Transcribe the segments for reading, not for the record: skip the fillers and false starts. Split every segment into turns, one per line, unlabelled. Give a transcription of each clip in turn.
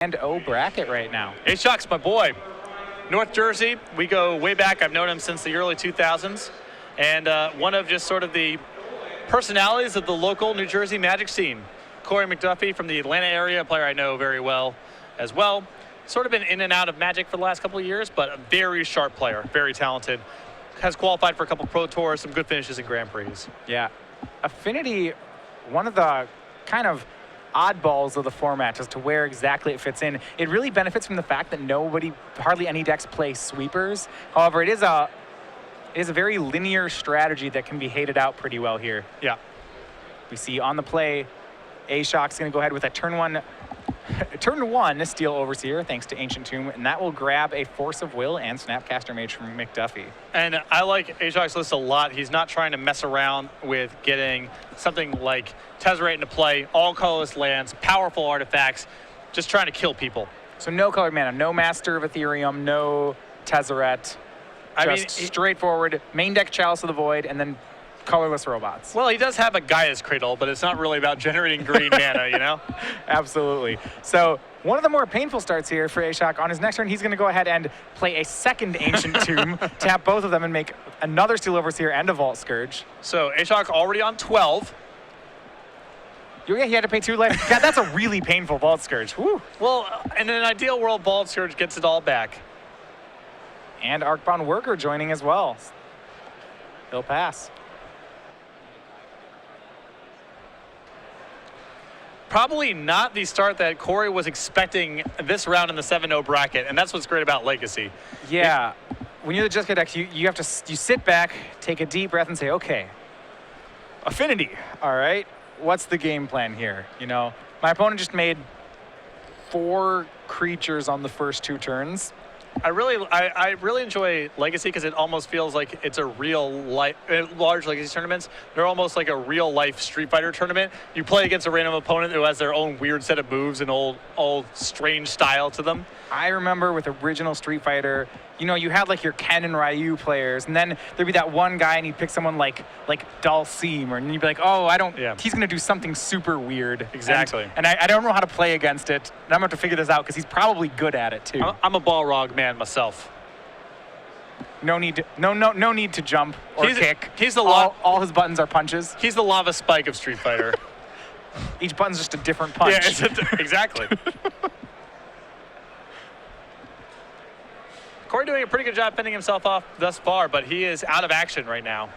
and O bracket right now.
Ashok's my boy. North Jersey, we go way back. I've known him since the early 2000s. And one of just sort of the personalities of the local New Jersey Magic scene. Korey McDuffie from the Atlanta area, a player I know very well as well. Sort of been in and out of Magic for the last couple of years, but a very sharp player, very talented. Has qualified for a couple Pro Tours, some good finishes in Grand Prix.
Yeah. Affinity, one of the kind of oddballs of the format as to where exactly it fits in. It really benefits from the fact that hardly any decks play sweepers. However, it is a very linear strategy that can be hated out pretty well here.
Yeah.
We see on the play, Ashok's going to go ahead with a turn one Steel Overseer, thanks to Ancient Tomb, and that will grab a Force of Will and Snapcaster Mage from McDuffie.
And I like Ashok's list a lot. He's not trying to mess around with getting something like Tezzeret into play, all colorless lands, powerful artifacts, just trying to kill people.
So no colored mana, no Master of Ethereum, no Tezzeret. Straightforward main deck Chalice of the Void, and then colorless robots.
Well, he does have a Gaia's Cradle, but it's not really about generating green mana, you know?
Absolutely. So one of the more painful starts here for Ashok. On his next turn, he's going to go ahead and play a second Ancient Tomb, tap both of them, and make another Steel Overseer and a Vault Scourge.
So Ashok already on 12.
Yeah, he had to pay 2 life. God, that's a really painful Vault Scourge. Woo.
Well, in an ideal world, Vault Scourge gets it all back.
And Arcbound Worker joining as well. He'll pass.
Probably not the start that Korey was expecting this round in the 7-0 bracket, and that's what's great about Legacy.
Yeah, when you're the Jessica deck, you sit back, take a deep breath, and say, okay, Affinity, all right, what's the game plan here? You know, my opponent just made 4 creatures on the first 2 turns.
I really enjoy Legacy because it almost feels like it's a real life. Large Legacy tournaments, they're almost like a real life Street Fighter tournament. You play against a random opponent who has their own weird set of moves and old strange style to them.
I remember with original Street Fighter, you know, you had like your Ken and Ryu players, and then there'd be that one guy and he'd pick someone like Dalsim, and you'd be like, oh, he's gonna do something super weird.
Exactly.
And I don't know how to play against it, and I'm gonna have to figure this out because he's probably good at it too.
I'm a Balrog man myself.
No need to jump or kick.
He's the
all his buttons are punches.
He's the lava spike of Street Fighter.
Each button's just a different punch.
Yeah, exactly. Korey doing a pretty good job fending himself off thus far, but he is out of action right now.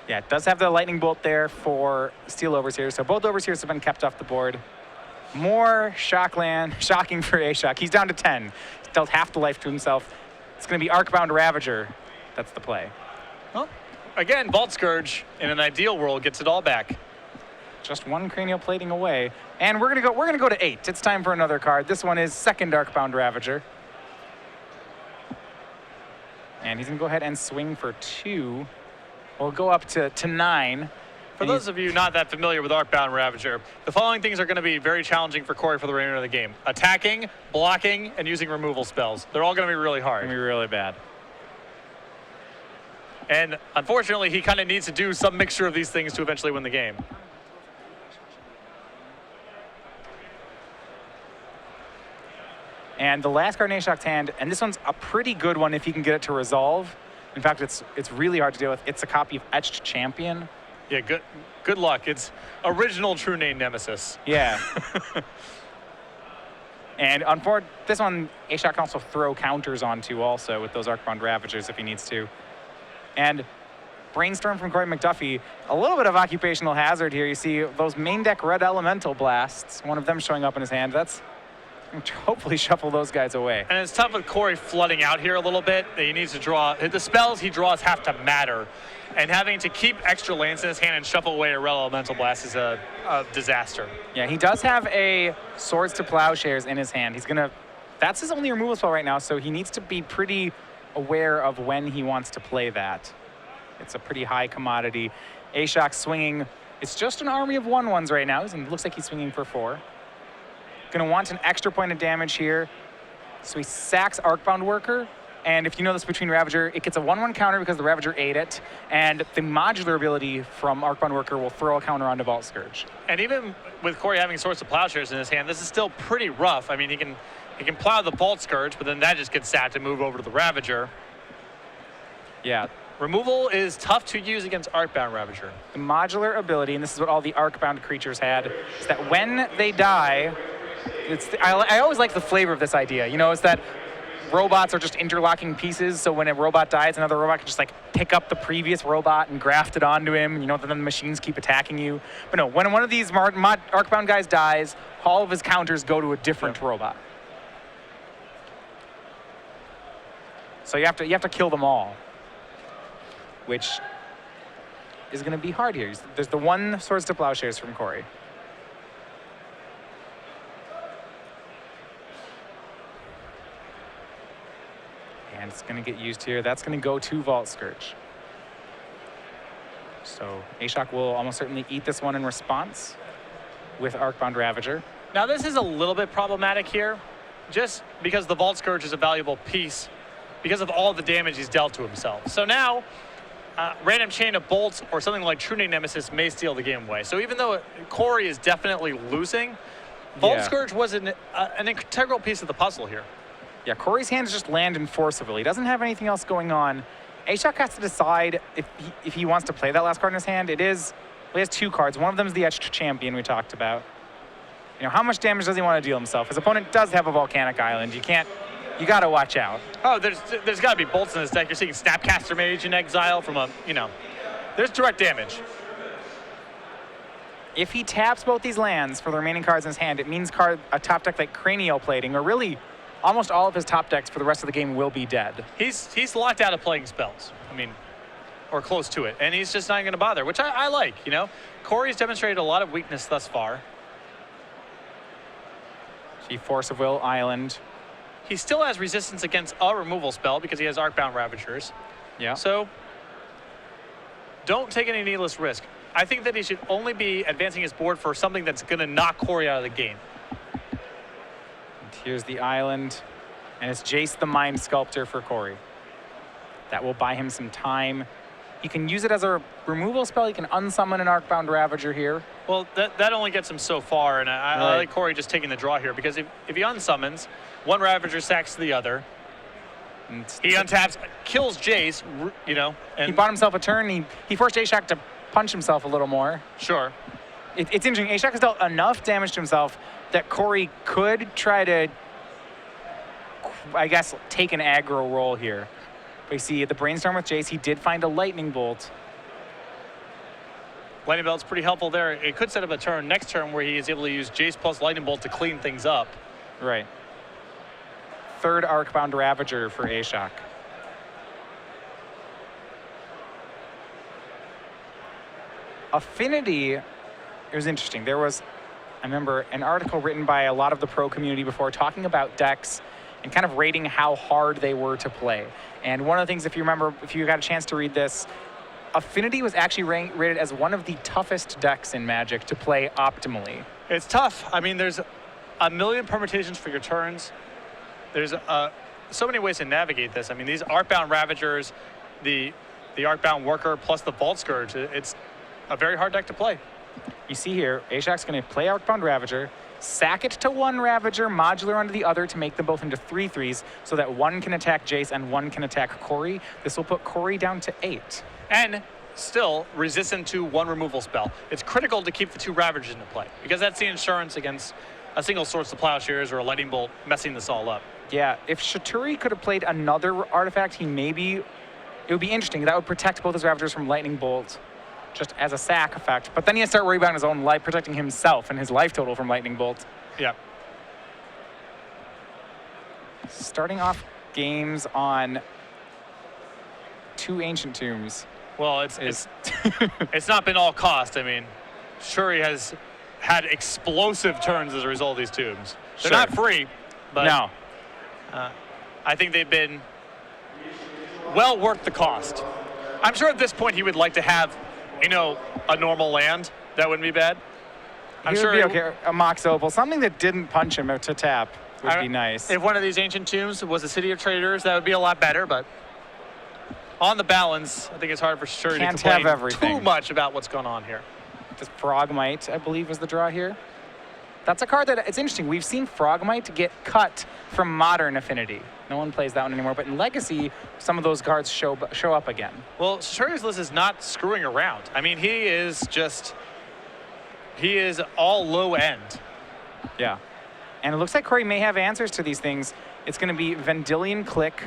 Yeah, it does have the Lightning Bolt there for Steel Overseers, so both Overseers have been kept off the board. More shocking for Ashok. He's down to 10. He's dealt half the life to himself. It's going to be Arcbound Ravager. That's the play.
Well, again, Vault Scourge in an ideal world gets it all back.
Just 1 cranial plating away, and we're gonna go to 8. It's time for another card. This one is second Arcbound Ravager, and he's gonna go ahead and swing for 2. We'll go up to 9.
For those of you not that familiar with Arcbound Ravager, the following things are going to be very challenging for Korey for the remainder of the game: attacking, blocking, and using removal spells. They're all going to be really hard.
Gonna be really bad.
And unfortunately, he kind of needs to do some mixture of these things to eventually win the game.
And the last card in Ashok's hand, and this one's a pretty good one if he can get it to resolve. In fact, it's really hard to deal with. It's a copy of Etched Champion.
Yeah, good luck. It's original True Name Nemesis.
Yeah. And this one, Ashok can also throw counters onto also with those Arcbound Ravagers if he needs to. And Brainstorm from Korey McDuffie, a little bit of occupational hazard here. You see those main deck Red Elemental Blasts, one of them showing up in his hand. That's hopefully shuffle those guys away.
And it's tough with Korey flooding out here a little bit. He needs to draw. The spells he draws have to matter. And having to keep extra lands in his hand and shuffle away a Red Elemental Blast is a disaster.
Yeah, he does have a Swords to Plowshares in his hand. That's his only removal spell right now, so he needs to be pretty aware of when he wants to play that. It's a pretty high commodity. Ashok swinging. It's just an army of 1/1s right now, and it looks like he's swinging for 4. Gonna want an extra point of damage here. So he sacks Arcbound Worker, And if you know this between Ravager, it gets a 1/1 counter because the Ravager ate it, and the modular ability from Arcbound Worker will throw a counter onto Vault Scourge.
And even with Korey having Swords of Plowshares in his hand, this is still pretty rough. I mean, he can plow the Vault Scourge, but then that just gets sacked and move over to the Ravager.
Yeah.
Removal is tough to use against Arcbound Ravager.
The modular ability, and this is what all the Arcbound creatures had, is that when they die, I always like the flavor of this idea. You know, it's that robots are just interlocking pieces, so when a robot dies, another robot can just like pick up the previous robot and graft it onto him. You know, then the machines keep attacking you. But no, when one of these Arcbound guys dies, all of his counters go to a different robot. So you have to kill them all, which is going to be hard here. There's the one Swords to Plowshares from Korey. And it's going to get used here. That's going to go to Vault Scourge. So Ashok will almost certainly eat this one in response with Arcbound Ravager.
Now this is a little bit problematic here, just because the Vault Scourge is a valuable piece because of all the damage he's dealt to himself. So now, Random Chain of Bolts or something like True Nemesis may steal the game away. So even though Korey is definitely losing, Vault Scourge was an integral piece of the puzzle here.
Yeah, Korey's hands just land enforceable. He doesn't have anything else going on. Ashok has to decide if he wants to play that last card in his hand. He has two cards. One of them is the Etched Champion we talked about. You know, how much damage does he want to deal himself? His opponent does have a Volcanic Island. You got to watch out.
Oh, there's got to be bolts in this deck. You're seeing Snapcaster Mage in exile from there's direct damage.
If he taps both these lands for the remaining cards in his hand, it means a top deck like Cranial Plating, or really almost all of his top decks for the rest of the game will be dead.
He's locked out of playing spells. I mean, or close to it. And he's just not going to bother, which I like, you know. Korey's demonstrated a lot of weakness thus far.
See, Force of Will, Island.
He still has resistance against a removal spell because he has Arcbound Ravagers.
Yeah.
So don't take any needless risk. I think that he should only be advancing his board for something that's going to knock Korey out of the game.
And here's the Island, and it's Jace the Mind Sculptor for Korey. That will buy him some time. He can use it as a removal spell. He can unsummon an Arcbound Ravager here.
Well, that only gets him so far, and I like Korey just taking the draw here, because if he unsummons, one Ravager sacks the other. And he untaps, kills Jace, you know. And
he bought himself a turn. He forced Ashok to punch himself a little more.
Sure.
It's interesting. Ashok has dealt enough damage to himself that Korey could try to, I guess, take an aggro role here. But you see, at the Brainstorm with Jace, he did find a Lightning Bolt.
Lightning Bolt's pretty helpful there. It could set up a turn next turn where he is able to use Jace plus Lightning Bolt to clean things up.
Right. Third Arcbound Ravager for Ashok. Affinity, it was interesting. There was, I remember, an article written by a lot of the pro community before talking about decks and kind of rating how hard they were to play. And one of the things, if you remember, if you got a chance to read this, Affinity was actually rated as one of the toughest decks in Magic to play optimally.
It's tough. I mean, there's a million permutations for your turns. There's so many ways to navigate this. I mean, these Arcbound Ravagers, the Arcbound Worker plus the Vault Scourge, it's a very hard deck to play.
You see here, Ashok's going to play Arcbound Ravager, sack it to one Ravager, modular onto the other to make them both into 3/3s so that one can attack Jace and one can attack Korey. This will put Korey down to 8.
And still resistant to one removal spell. It's critical to keep the two Ravagers into play because that's the insurance against a single Swords to Plowshares or a Lightning Bolt messing this all up.
Yeah, if Chitturi could have played another artifact, it would be interesting. That would protect both his Ravagers from Lightning Bolt just as a sack effect. But then he has to start worrying about his own life, protecting himself and his life total from Lightning Bolt.
Yeah.
Starting off games on 2 Ancient Tombs.
Well, it's not been all cost. I mean, Chitturi has had explosive turns as a result of these tombs. They're not free, but
no.
I think they've been well worth the cost. I'm sure at this point he would like to have, you know, a normal land. That wouldn't be bad. I'm sure
be okay. A Mox Opal, something that didn't punch him to tap. would be nice.
If one of these ancient tombs was a city of traders, that would be a lot better, but on the balance, I think it's hard for Chitturi to
Can't
complain
have everything.
too much about what's going on here.
Just Frogmite, I believe, was the draw here. That's a card that, it's interesting. We've seen Frogmite get cut from Modern Affinity. No one plays that one anymore, but in Legacy, some of those cards show up again.
Well, Chitturi's list is not screwing around. I mean, he is all low end.
Yeah. And it looks like Korey may have answers to these things. It's going to be Vendilion Click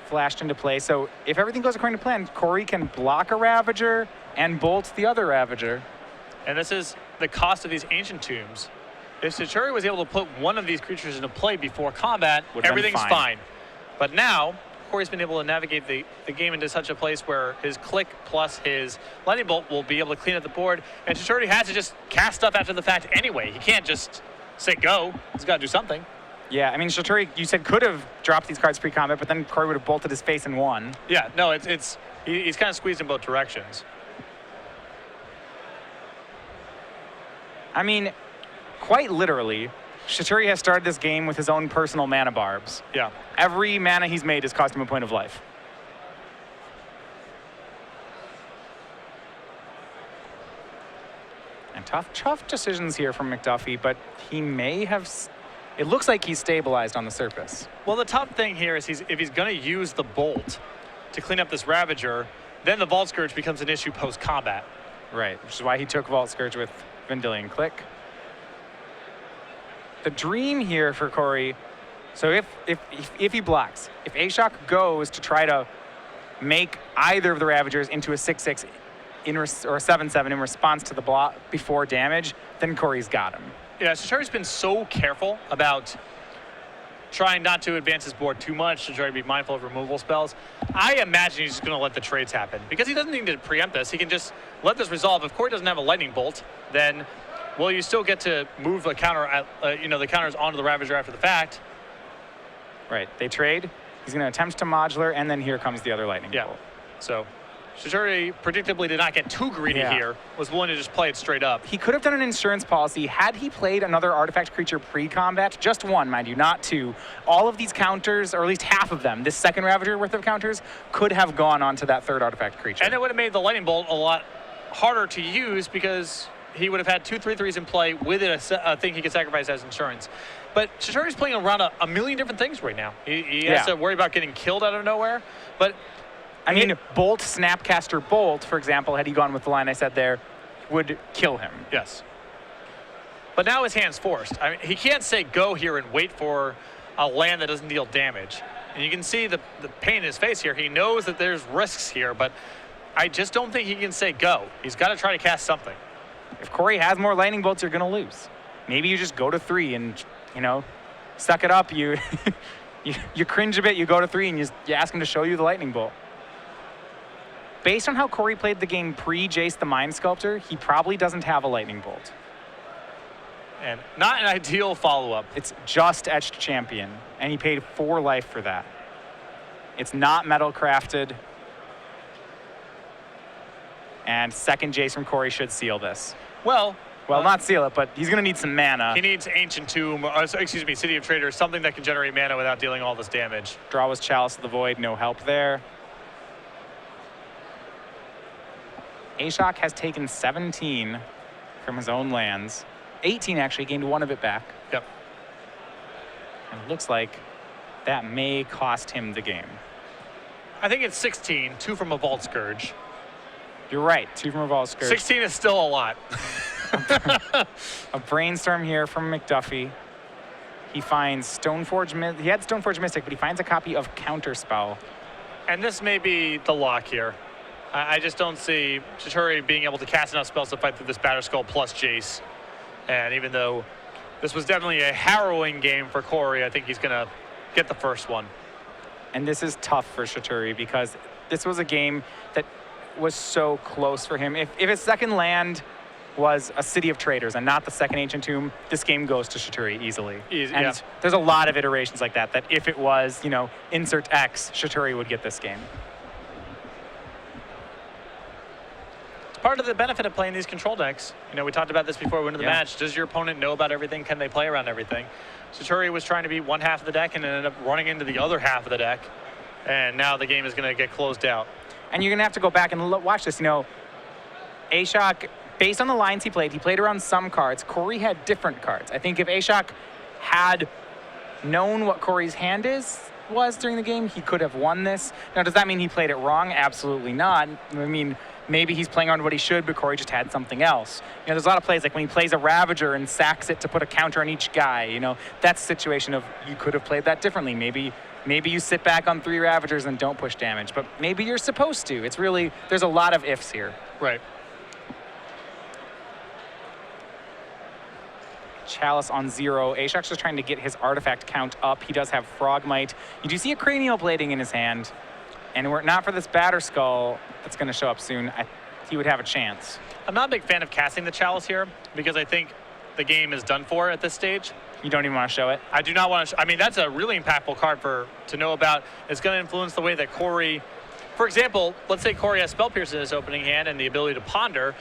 flashed into play. So if everything goes according to plan, Korey can block a Ravager and bolt the other Ravager.
And this is the cost of these ancient tombs. If Chitturi was able to put one of these creatures into play before combat, everything's fine. But now, Korey's been able to navigate the game into such a place where his click plus his lightning bolt will be able to clean up the board, and Chitturi has to just cast stuff after the fact anyway. He can't just say go. He's got to do something.
Yeah, I mean, Chitturi, you said, could have dropped these cards pre-combat, but then Korey would have bolted his face and won.
Yeah, no, he's kind of squeezed in both directions.
I mean, quite literally, Chitturi has started this game with his own personal mana barbs.
Yeah.
Every mana he's made has cost him a point of life. And tough decisions here from McDuffie, but he may have... It looks like he's stabilized on the surface.
Well, the tough thing here is if he's going to use the bolt to clean up this Ravager, then the Vault Scourge becomes an issue post-combat.
Right, which is why he took Vault Scourge with Vendilion Click. The dream here for Korey, so if he blocks, if Ashok goes to try to make either of the Ravagers into a 6/6 or a 7/7 in response to the block before damage, then Korey's got him.
Yeah, Chitturi's been so careful about trying not to advance his board too much, to try to be mindful of removal spells. I imagine he's just going to let the trades happen because he doesn't need to preempt this. He can just let this resolve. If Korey doesn't have a lightning bolt, then well, you still get to move the counter, the counters onto the Ravager after the fact.
Right, they trade. He's going to attempt to modular, and then here comes the other lightning bolt.
So Chitturi predictably did not get too greedy here, was willing to just play it straight up.
He could have done an insurance policy had he played another artifact creature pre-combat, just one, mind you, not two. All of these counters, or at least half of them, this second Ravager worth of counters, could have gone onto that third artifact creature.
And it would have made the lightning bolt a lot harder to use because he would have had 2 3/3s in play with it, a thing he could sacrifice as insurance. But Chitturi's playing around a million different things right now. He has to worry about getting killed out of nowhere. But
I mean, Bolt, Snapcaster Bolt, for example, had he gone with the line I said there, would kill him.
Yes. But now his hand's forced. I mean, he can't say go here and wait for a land that doesn't deal damage. And you can see the pain in his face here. He knows that there's risks here, but I just don't think he can say go. He's got to try to cast something.
If Korey has more lightning bolts, you're going to lose. Maybe you just go to 3 and, suck it up. You cringe a bit, you go to 3, and you ask him to show you the lightning bolt. Based on how Korey played the game pre-Jace the Mind Sculptor, he probably doesn't have a lightning bolt.
And not an ideal follow-up.
It's just Etched Champion, and he paid 4 life for that. It's not metal crafted. And second Jace from Korey should seal this.
Well,
not seal it, but he's going to need some mana.
He needs Ancient Tomb, City of Traders, something that can generate mana without dealing all this damage.
Draw was Chalice of the Void, no help there. Ashok has taken 17 from his own lands. 18 actually, gained 1 of it back.
Yep.
And it looks like that may cost him the game.
I think it's 16, 2 from a Vault Scourge.
You're right, 2 from a Vault Scourge.
16 is still a lot.
A Brainstorm here from McDuffie. He finds Stoneforge, he had Stoneforge Mystic, but he finds a copy of Counterspell.
And this may be the lock here. I just don't see Chitturi being able to cast enough spells to fight through this Batterskull plus Jace. And even though this was definitely a harrowing game for Korey, I think he's going to get the first one.
And this is tough for Chitturi because this was a game that was so close for him. If his second land was a City of Traders and not the second Ancient Tomb, this game goes to Chitturi easily. And there's a lot of iterations like that, that if it was, insert X, Chitturi would get this game.
part of the benefit of playing these control decks. You know, we talked about this before we went into the match. Does your opponent know about everything? Can they play around everything? Chitturi was trying to beat one half of the deck and ended up running into the other half of the deck. And now the game is going to get closed out.
And you're going to have to go back and watch this. You know, Ashok, based on the lines he played around some cards. Korey had different cards. I think if Ashok had known what Korey's hand was during the game, he could have won this. Now, does that mean he played it wrong? Absolutely not. I mean, maybe he's playing on what he should, but Korey just had something else. You know, there's a lot of plays like when he plays a Ravager and sacks it to put a counter on each guy. You know, that's a situation of you could have played that differently. Maybe you sit back on 3 Ravagers and don't push damage, but maybe you're supposed to. It's really, there's a lot of ifs here.
Right.
Chalice on 0. Ashok's just trying to get his artifact count up. He does have Frogmite. You do see a Cranial Blading in his hand, and were it not for this Batter Skull that's going to show up soon, he would have a chance.
I'm not a big fan of casting the Chalice here because I think the game is done for at this stage.
You don't even want to show it?
I do not want to. I mean, that's a really impactful card to know about. It's going to influence the way that Korey, for example, let's say Korey has Spell Pierce in his opening hand and the ability to ponder.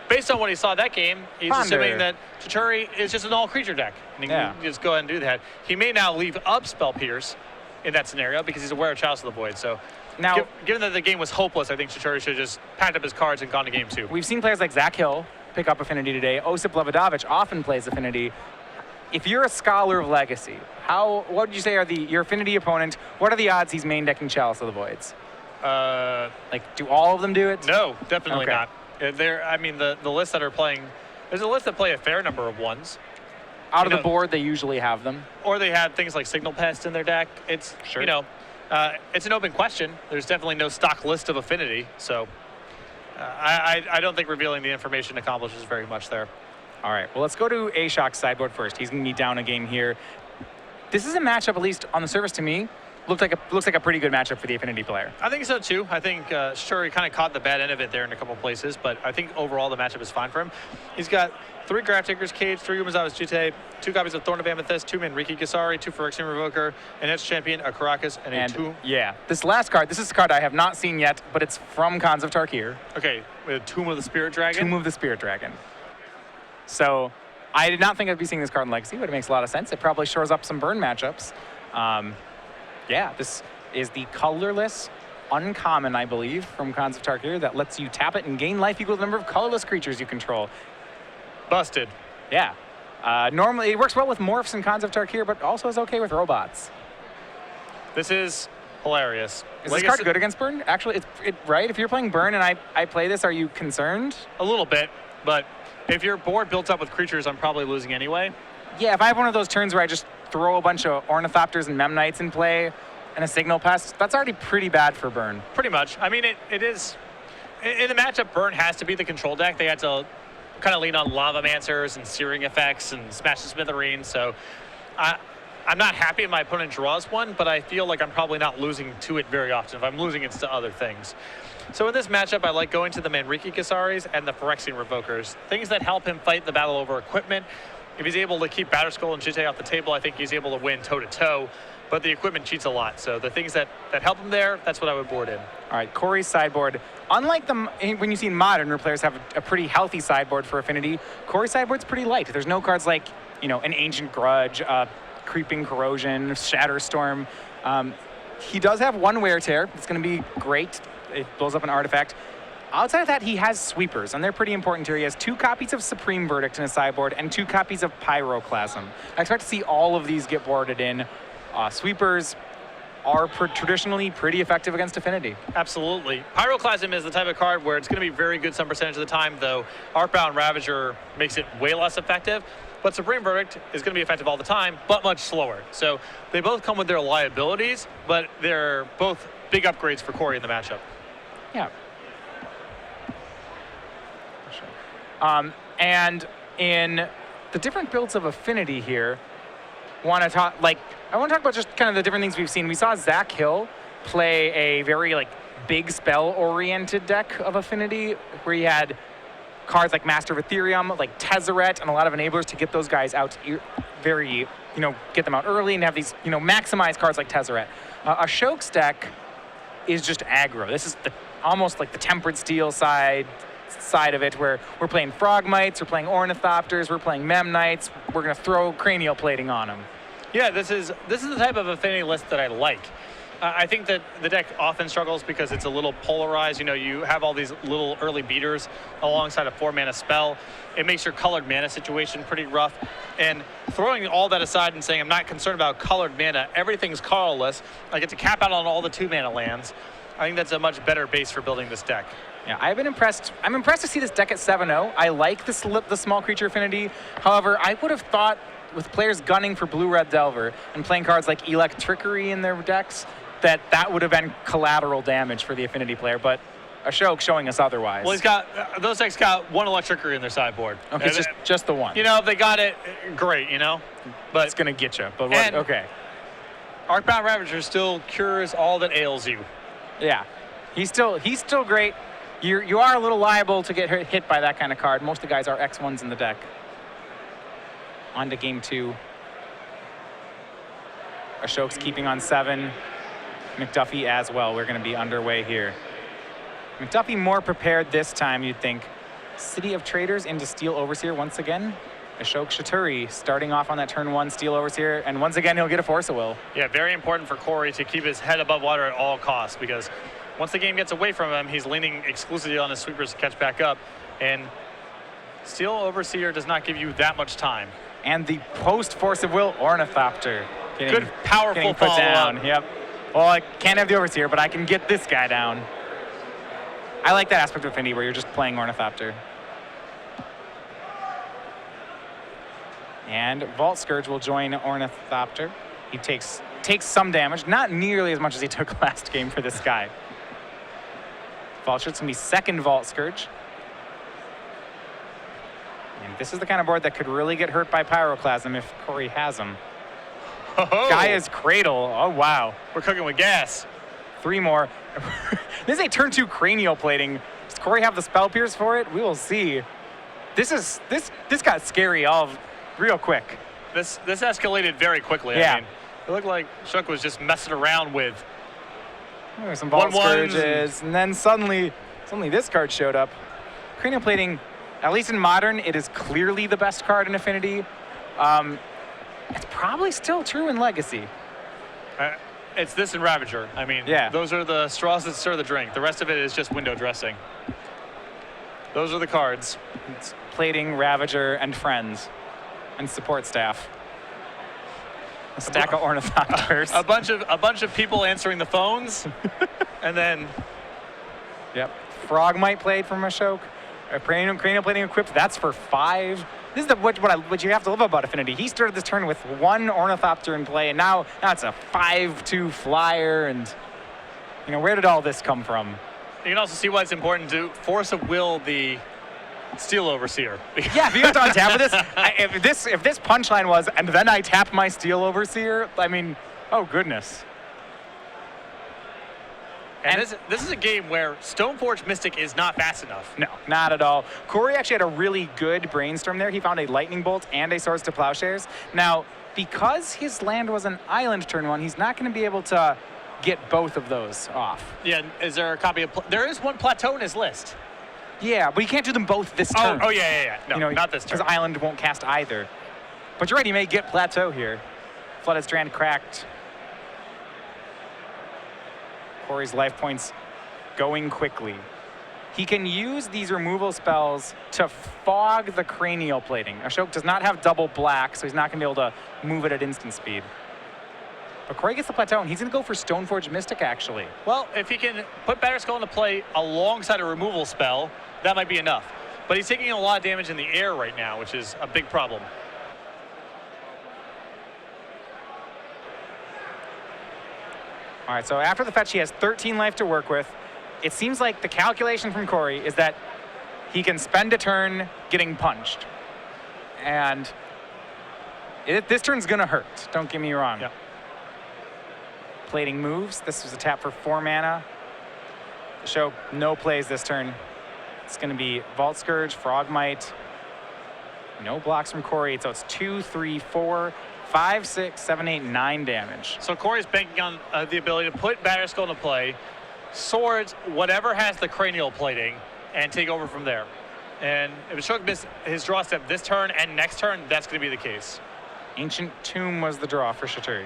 Based on what he saw that game, he's assuming that Chitturi is just an all-creature deck. And he can just go ahead and do that. He may now leave up Spell Pierce in that scenario because he's aware of Chalice of the Void. So now, given that the game was hopeless, I think Chitturi should have just packed up his cards and gone to game 2.
We've seen players like Zach Hill pick up Affinity today. Osip Levodovich often plays Affinity. If you're a Scholar of Legacy, what would you say are your Affinity opponent? What are the odds he's main decking Chalice of the Voids? Like, do all of them do it?
No, definitely not. I mean, the lists that are playing, there's a list that play a fair number of ones.
Out of the board, they usually have them.
Or they have things like Signal Pest in their deck. It's, you know, it's an open question. There's definitely no stock list of Affinity. So I don't think revealing the information accomplishes very much there.
All right, well, let's go to Ashok's sideboard first. He's going to be down a game here. This is a matchup, at least on the surface to me, looks like a pretty good matchup for the Affinity player.
I think so too. I think Chitturi kind of caught the bad end of it there in a couple places, but I think overall the matchup is fine for him. He's got 3 Grafdigger's Cage, 3 Umezawa's Jitte, 2 copies of Thorn of Amethyst, 2 Manriki Gasari, 2 Phyrexian Revoker, an Edge Champion, a Karakas, and a 2.
Yeah, this last card, this is a card I have not seen yet, but it's from Khans of Tarkir.
Okay, with Tomb of the Spirit Dragon.
Tomb of the Spirit Dragon. So I did not think I'd be seeing this card in Legacy, but it makes a lot of sense. It probably shores up some burn matchups. Yeah, this is the colorless uncommon, I believe, from Khans of Tarkir that lets you tap it and gain life equal to the number of colorless creatures you control.
Busted.
Yeah. Normally, it works well with morphs and Khans of Tarkir, but also is okay with robots.
This is hilarious.
Is this card good against burn? Actually, right? If you're playing burn and I play this, are you concerned?
A little bit, but if your board built up with creatures, I'm probably losing anyway.
Yeah, if I have one of those turns where I just throw a bunch of Ornithopters and Memnites in play and a Signal Pest, that's already pretty bad for burn.
Pretty much. I mean, it is. In the matchup, burn has to be the control deck. They had to kind of lean on Lavamancers and Searing Effects and Smash the Smithereens. So I'm not happy if my opponent draws one, but I feel like I'm probably not losing to it very often. If I'm losing, it's to other things. So in this matchup, I like going to the Manriki Gasaris and the Phyrexian Revokers, things that help him fight the battle over equipment. If he's able to keep Batterskull and Jitte off the table, I think he's able to win toe-to-toe. But the equipment cheats a lot. So the things that help him there, that's what I would board in.
All right, Korey's sideboard. Unlike when you see Modern, where players have a pretty healthy sideboard for Affinity, Korey's sideboard's pretty light. There's no cards like, you know, an Ancient Grudge, Creeping Corrosion, Shatterstorm. He does have 1 Wear Tear. It's going to be great. It blows up an artifact. Outside of that, he has sweepers, and they're pretty important here. He has 2 copies of Supreme Verdict in his sideboard and 2 copies of Pyroclasm. I expect to see all of these get boarded in. Sweepers are traditionally pretty effective against Affinity.
Absolutely. Pyroclasm is the type of card where it's going to be very good some percentage of the time, though Artbound Ravager makes it way less effective. But Supreme Verdict is going to be effective all the time, but much slower. So they both come with their liabilities, but they're both big upgrades for Korey in the matchup.
Yeah. And in the different builds of Affinity here, I want to talk about just kind of the different things we've seen. We saw Zach Hill play a very big spell-oriented deck of Affinity, where he had cards like Master of Ethereum, like Tezzeret, and a lot of enablers to get those guys out get them out early and have these, maximize cards like Tezzeret. Ashok's deck is just aggro. This is almost like the Tempered Steel side, side of it where we're playing Frogmites, we're playing Ornithopters, we're playing Memnites. We're going to throw cranial plating on them.
Yeah, this is the type of affinity list that I like. I think that the deck often struggles because it's a little polarized. You know, you have all these little early beaters alongside a 4-mana spell. It makes your colored mana situation pretty rough. And throwing all that aside and saying I'm not concerned about colored mana, everything's colorless, I get to cap out on all the 2-mana lands. I think that's a much better base for building this deck.
Yeah, I've been impressed. I'm impressed to see this deck at 7-0. I like the small creature affinity. However, I would have thought with players gunning for Blue-Red Delver and playing cards like Electrickery in their decks, that would have been collateral damage for the affinity player, but Ashok showing us otherwise.
Well, those decks got one Electrickery in their sideboard.
Okay, just the one.
You know, if they got it, great, you know? But
it's going to get you, but what, okay.
Arcbound Ravager still cures all that ails you.
Yeah, he's still great. You are a little liable to get hit by that kind of card. Most of the guys are X1s in the deck. On to game 2. Ashok's keeping on 7. McDuffie as well. We're going to be underway here. McDuffie more prepared this time, you'd think. City of Traders into Steel Overseer once again. Ashok Chitturi starting off on that turn 1 Steel Overseer, and once again he'll get a Force of Will.
Yeah, very important for Korey to keep his head above water at all costs, because once the game gets away from him, he's leaning exclusively on his sweepers to catch back up, and Steel Overseer does not give you that much time.
And the post Force of Will Ornithopter.
Good, powerful
put down.
follow-up.
Yep. Well, I can't have the Overseer, but I can get this guy down. I like that aspect of Affinity where you're just playing Ornithopter. And Vault Scourge will join Ornithopter. He takes some damage, not nearly as much as he took last game for this guy. Vault Scourge's gonna be second Vault Scourge. And this is the kind of board that could really get hurt by Pyroclasm if Korey has him. Gaia's Cradle. Oh, wow.
We're cooking with gas.
3 more. This is a turn 2 cranial plating. Does Korey have the Spell Pierce for it? We will see. This got scary all real quick.
This escalated very quickly.
Yeah.
I mean, it looked like Ashok was just messing around with
There were some Vault Scourges, and then suddenly this card showed up. Cranial plating, at least in Modern, it is clearly the best card in Affinity. It's probably still true in Legacy.
It's this and Ravager. I mean,
yeah.
Those are the straws that stir the drink. The rest of it is just window dressing. Those are the cards.
It's plating, Ravager, and friends, and support staff. A stack of Ornithopters.
A bunch of people answering the phones, and then.
Yep. Frogmite played from Ashok. Cranial plating equipped. That's for 5. This is what you have to love about Affinity. He started this turn with 1 Ornithopter in play, and now it's a 5/2 flyer. And you know, where did all this come from?
You can also see why it's important to Force of Will the Steel Overseer.
Yeah, if you have to untap this, if this punchline was, and then I tap my Steel Overseer, I mean, oh goodness.
And this is a game where Stoneforge Mystic is not fast enough.
No, not at all. Korey actually had a really good brainstorm there. He found a Lightning Bolt and a Swords to Plowshares. Now, because his land was an island turn 1, he's not going to be able to get both of those off.
Yeah, is there a copy of... There is one Plateau in his list.
Yeah, but he can't do them both this turn.
Oh, yeah. No,
you know,
not this turn.
Because Island won't cast either. But you're right, he may get Plateau here. Flooded Strand cracked. Korey's life points going quickly. He can use these removal spells to fog the cranial plating. Ashok does not have double black, so he's not going to be able to move it at instant speed. But Korey gets the Plateau, and he's going to go for Stoneforge Mystic, actually.
Well, if he can put Batterskull into play alongside a removal spell, that might be enough. But he's taking a lot of damage in the air right now, which is a big problem.
All right, so after the fetch, he has 13 life to work with. It seems like the calculation from Korey is that he can spend a turn getting punched. And this turn's going to hurt, don't get me wrong.
Yep.
Plating moves. This was a tap for 4 mana. Show no plays this turn. It's going to be Vault Scourge, Frogmite. No blocks from Korey, so it's 2, 3, 4, 5, 6, 7, 8, 9 damage.
So Korey's banking on the ability to put Batterskull into play, Swords whatever has the cranial plating, and take over from there. And if Ashok missed his draw step this turn and next turn, that's going to be the case.
Ancient Tomb was the draw for Chitturi.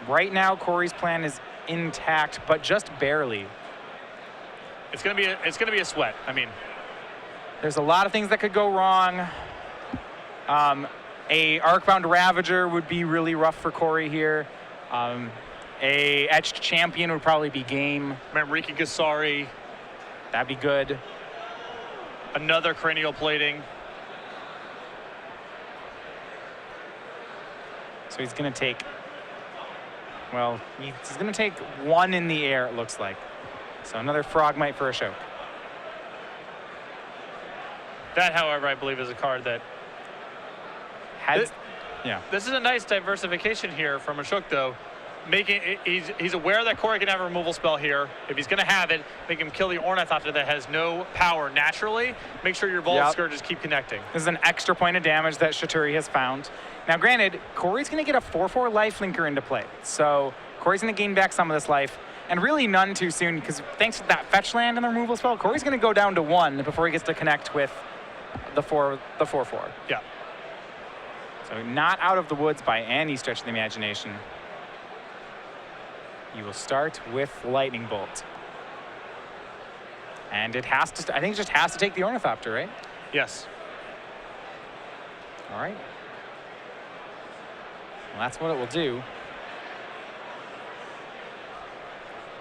Right now, Korey's plan is intact, but just barely.
It's going to be a sweat. I mean,
there's a lot of things that could go wrong. A Arcbound Ravager would be really rough for Korey here. A Etched Champion would probably be game.
Mamriki Gasari.
That'd be good.
Another cranial plating.
So he's going to take, well, he's going to take one in the air, it looks like. So another Frogmite for Ashok.
That, however, I believe is a card that
yeah.
This is a nice diversification here from Ashok, though. He's aware that Korey can have a removal spell here. If he's going to have it, make him kill the Ornithopter that has no power naturally. Make sure your Volt Scourges keep connecting.
This is an extra point of damage that Chitturi has found. Now, granted, Korey's going to get a 4/4 lifelinker into play. So Korey's going to gain back some of this life. And really none too soon, because thanks to that fetch land and the removal spell, Korey's going to go down to 1 before he gets to connect with the 4/4.
Yeah.
So not out of the woods by any stretch of the imagination. You will start with Lightning Bolt. And it has to, I think it just has to take the Ornithopter, right?
Yes.
All right. Well, that's what it will do.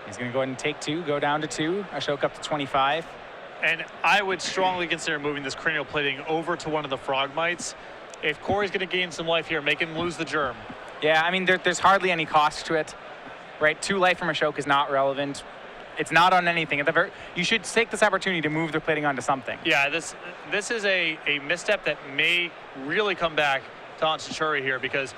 He's going to go ahead and take 2, go down to 2. Ashok up to 25.
And I would strongly consider moving this cranial plating over to one of the Frogmites. If Korey's going to gain some life here, make him lose the germ.
Yeah, I mean, there's hardly any cost to it, right? 2 life from Ashok is not relevant. It's not on anything. You should take this opportunity to move the plating onto something.
Yeah, this is a misstep that may really come back to haunt Chitturi here, because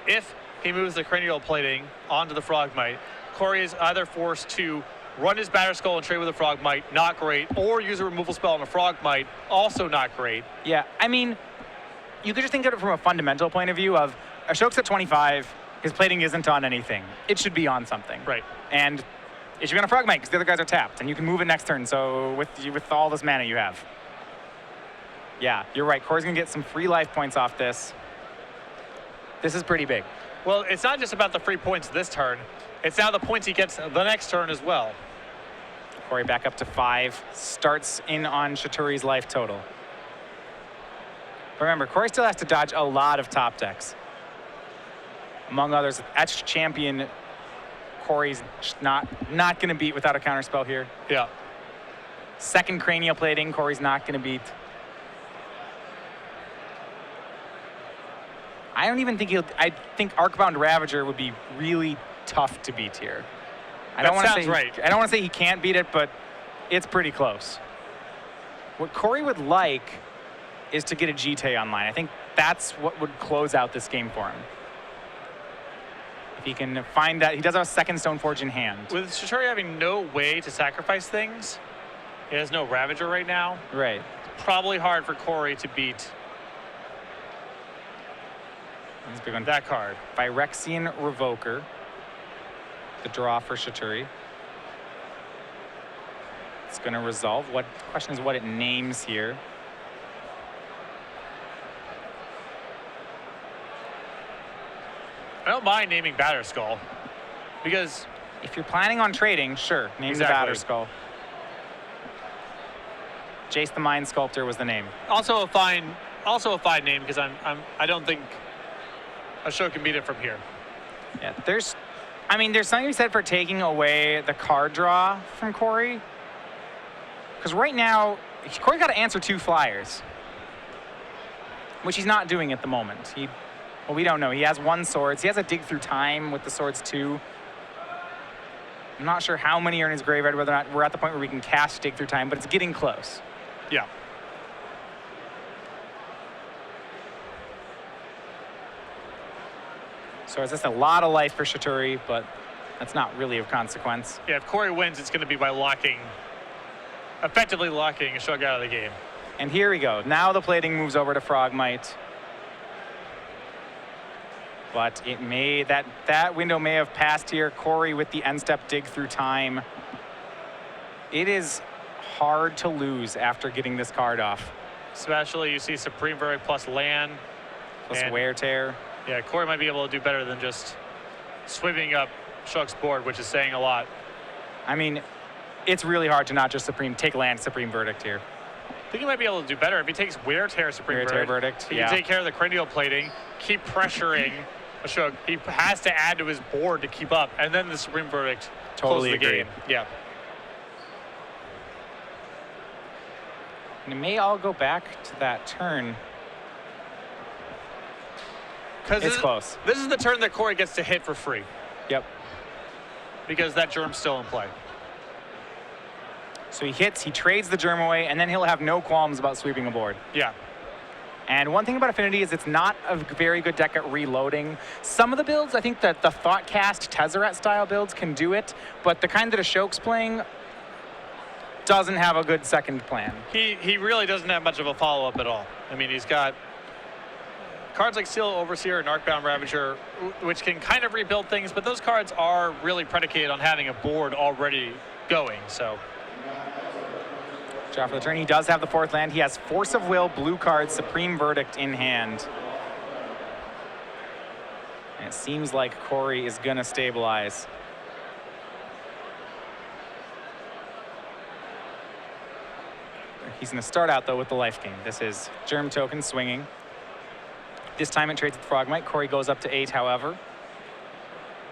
if he moves the cranial plating onto the Frogmite, Korey is either forced to run his Batter Skull and trade with a Frogmite, not great, or use a removal spell on a Frogmite, also not great.
Yeah, I mean, you could just think of it from a fundamental point of view of Ashok's at 25, his plating isn't on anything. It should be on something.
Right.
And it should be on a Frogmite because the other guys are tapped, and you can move it next turn, so with all this mana you have. Yeah, you're right. Korey's going to get some free life points off this. This is pretty big.
Well, it's not just about the free points this turn. It's now the points he gets the next turn as well.
Korey back up to 5, starts in on Chitturi's life total. Remember, Korey still has to dodge a lot of top decks. Among others, Etched Champion, Korey's not going to beat without a counterspell here.
Yeah.
Second Cranial Plating, Korey's not going to beat. I don't even think I think Arcbound Ravager would be really tough to beat here. I don't want to say he can't beat it, but it's pretty close. What Korey would like is to get a GT online. I think that's what would close out this game for him. If he can find that, he does have a second Stoneforge in hand.
With Chitturi having no way to sacrifice things, he has no Ravager right now.
Right.
It's probably hard for Korey to beat that card.
Phyrexian Revoker, the draw for Chitturi. It's going to resolve. What question is what it names here?
I don't mind naming Batter Skull, because
if you're planning on trading, sure, name the Batter Skull. Jace the Mind Sculptor was the name.
Also a fine name, because I don't think Ashok can beat it from here.
Yeah, there's something to be said for taking away the card draw from Korey. Because right now, Korey got to answer 2 flyers, which he's not doing at the moment. Well, we don't know. He has 1 Swords. He has a Dig Through Time with the Swords 2. I'm not sure how many are in his graveyard, whether or not we're at the point where we can cast Dig Through Time, but it's getting close.
Yeah.
So it's just a lot of life for Chitturi, but that's not really of consequence.
Yeah, if Korey wins, it's going to be by effectively locking Ashok out of the game.
And here we go. Now the plating moves over to Frogmite. But it may, that window may have passed here. Korey with the end step Dig Through Time. It is hard to lose after getting this card off.
Especially you see Supreme Verdict plus land.
Plus wear tear.
Yeah, Korey might be able to do better than just sweeping up Ashok's board, which is saying a lot.
I mean, it's really hard to not just take land Supreme Verdict here.
I think he might be able to do better if he takes wear tear Supreme Verdict. He can take care of the cranial plating, keep pressuring Ashok. He has to add to his board to keep up, and then the Supreme Verdict
totally
closes the game. Yeah.
And it may all go back to that turn.
Because
it's close.
This is the turn that Korey gets to hit for free.
Yep.
Because that germ's still in play.
So he hits, he trades the germ away, and then he'll have no qualms about sweeping a board.
Yeah.
And one thing about Affinity is it's not a very good deck at reloading. Some of the builds, I think that the Thoughtcast Tezzeret style builds can do it, but the kind that Ashok's playing doesn't have a good second plan.
He really doesn't have much of a follow-up at all. I mean, he's got cards like Seal Overseer and Arcbound Ravager, which can kind of rebuild things, but those cards are really predicated on having a board already going, so.
Draw for the turn. He does have the fourth land. He has Force of Will, blue card, Supreme Verdict in hand. And it seems like Korey is going to stabilize. He's going to start out, though, with the life gain. This is Germ Token swinging. This time it trades with Frogmite. Korey goes up to 8, however.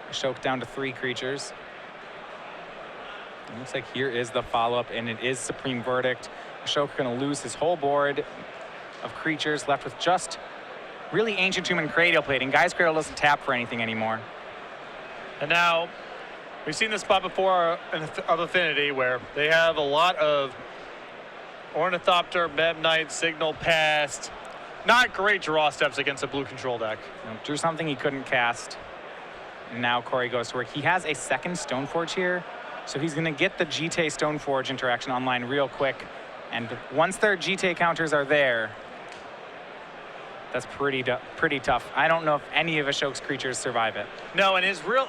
Ashok down to 3 creatures. It looks like here is the follow-up, and it is Supreme Verdict. Ashok going to lose his whole board of creatures, left with just really Ancient Tomb and Cranial Plating. Guy's Cradle doesn't tap for anything anymore.
And now, we've seen this spot before of Affinity, where they have a lot of Ornithopter, Meb-Knight, Signal Past. Not great draw steps against a blue control deck.
Drew something he couldn't cast. And now Korey goes to work. He has a second Stoneforge here, so he's going to get the GT Stoneforge interaction online real quick. And once their GT counters are there, that's pretty tough. I don't know if any of Ashok's creatures survive it.
No, and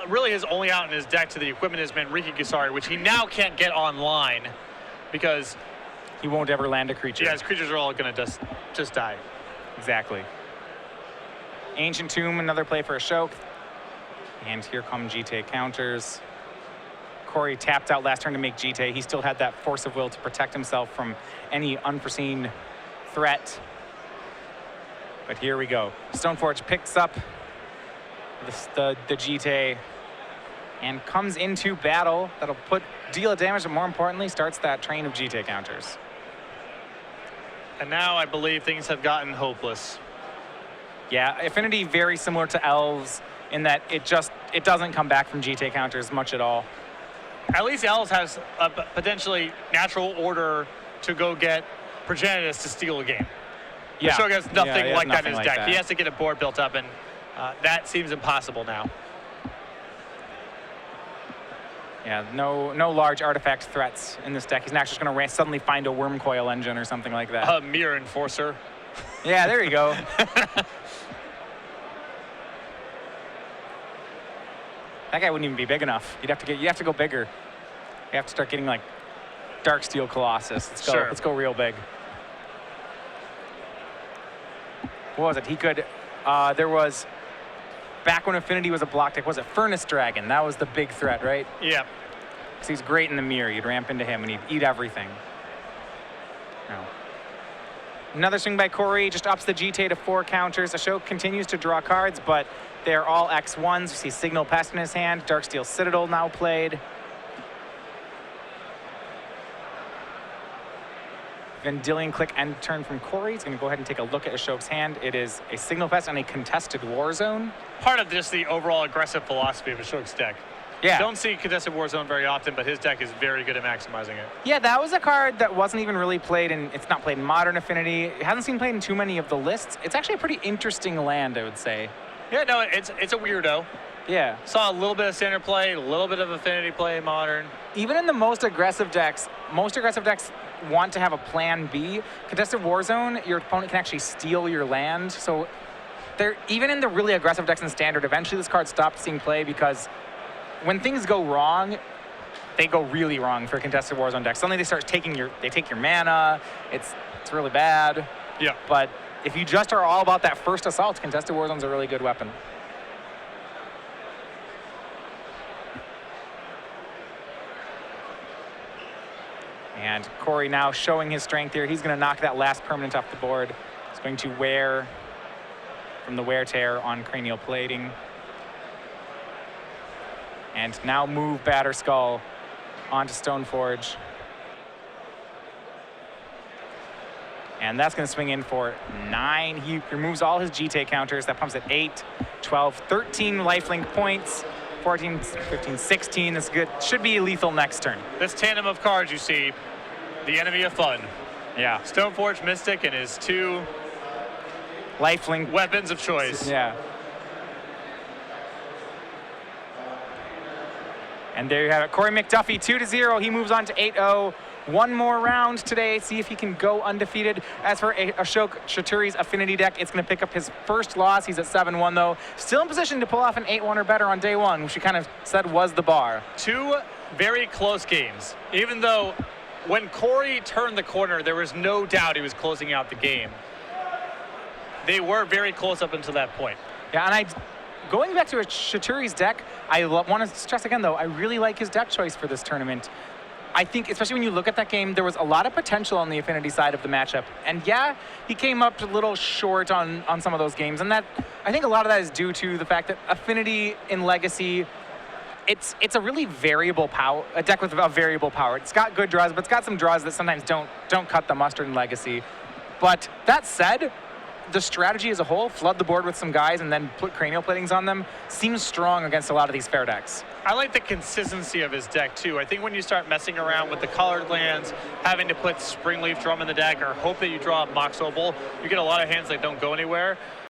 really his only out in his deck to the equipment has been Riki Gisari, which he now can't get online because
he won't ever land a creature.
Yeah, his creatures are all going to just die.
Exactly. Ancient Tomb, another play for Ashok. And here come GT counters. Korey tapped out last turn to make GT. He still had that Force of Will to protect himself from any unforeseen threat. But here we go. Stoneforge picks up the GT and comes into battle. That'll deal damage, but more importantly, starts that train of GT counters.
And now I believe things have gotten hopeless.
Yeah, Affinity very similar to Elves in that it doesn't come back from GT counters much at all.
At least Elves has a potentially natural order to go get Progenitus to steal a game.
Yeah.
Ashok has nothing like that in his deck.
That.
He has to get a board built up, and that seems impossible now.
Yeah, no large artifact threats in this deck. He's not just going to suddenly find a Worm Coil engine or something like that.
A Mirror Enforcer.
Yeah, there you go. That guy wouldn't even be big enough. You have to go bigger. You have to start getting like Darksteel Colossus. Let's go real big. What was it? He could. There was back when Affinity was a block deck. Was it Furnace Dragon? That was the big threat, right?
Yeah.
Because he's great in the mirror. You'd ramp into him and he'd eat everything. No. Another swing by Korey just ups the GT to 4 counters. Ashok continues to draw cards, but they're all X1s. You see Signal Pest in his hand. Darksteel Citadel now played. Vendilion Click end turn from Korey. He's going to go ahead and take a look at Ashok's hand. It is a Signal Pest and a Contested War Zone.
Part of just the overall aggressive philosophy of Ashok's deck.
Yeah.
Don't see Contested War Zone very often, but his deck is very good at maximizing it.
Yeah, that was a card that wasn't even really played in, it's not played in Modern Affinity. It hasn't seen played in too many of the lists. It's actually a pretty interesting land, I would say.
Yeah, no, it's a weirdo.
Yeah.
Saw a little bit of Standard play, a little bit of Affinity play in Modern.
Even in the most aggressive decks want to have a plan B. Contested War Zone, your opponent can actually steal your land. So even in the really aggressive decks in Standard, eventually this card stopped seeing play because when things go wrong, they go really wrong for contested Warzone decks. Suddenly they take your mana. It's really bad.
Yeah.
But if you just are all about that first assault, contested Warzone's a really good weapon. And Korey now showing his strength here. He's going to knock that last permanent off the board. He's going to wear from the wear tear on cranial plating. And now move Batter Skull onto Stoneforge. And that's going to swing in for 9. He removes all his GT counters. That pumps at 8, 12, 13 lifelink points. 14, 15, 16 is good. Should be lethal next turn.
This tandem of cards you see, the enemy of fun.
Yeah.
Stoneforge Mystic and his 2
lifelink
weapons of choice.
Yeah. And there you have it. Korey McDuffie 2-0. He moves on to 8-0. One more round today. See if he can go undefeated. As for Ashok Chitturi's Affinity deck, it's going to pick up his first loss. He's at 7-1 though. Still in position to pull off an 8-1 or better on day one, which we kind of said was the bar.
2 very close games. Even though when Korey turned the corner, there was no doubt he was closing out the game. They were very close up until that point.
Yeah, and going back to Chitturi's deck, I want to stress again though, I really like his deck choice for this tournament. I think, especially when you look at that game, there was a lot of potential on the Affinity side of the matchup. And yeah, he came up a little short on some of those games. And that, I think a lot of that is due to the fact that Affinity in Legacy, it's a really variable power, a deck with a variable power. It's got good draws, but it's got some draws that sometimes don't cut the mustard in Legacy. But that said, the strategy as a whole, flood the board with some guys and then put cranial platings on them, seems strong against a lot of these fair decks.
I like the consistency of his deck too. I think when you start messing around with the colored lands, having to put Springleaf Drum in the deck or hope that you draw a Mox Opal, you get a lot of hands that don't go anywhere.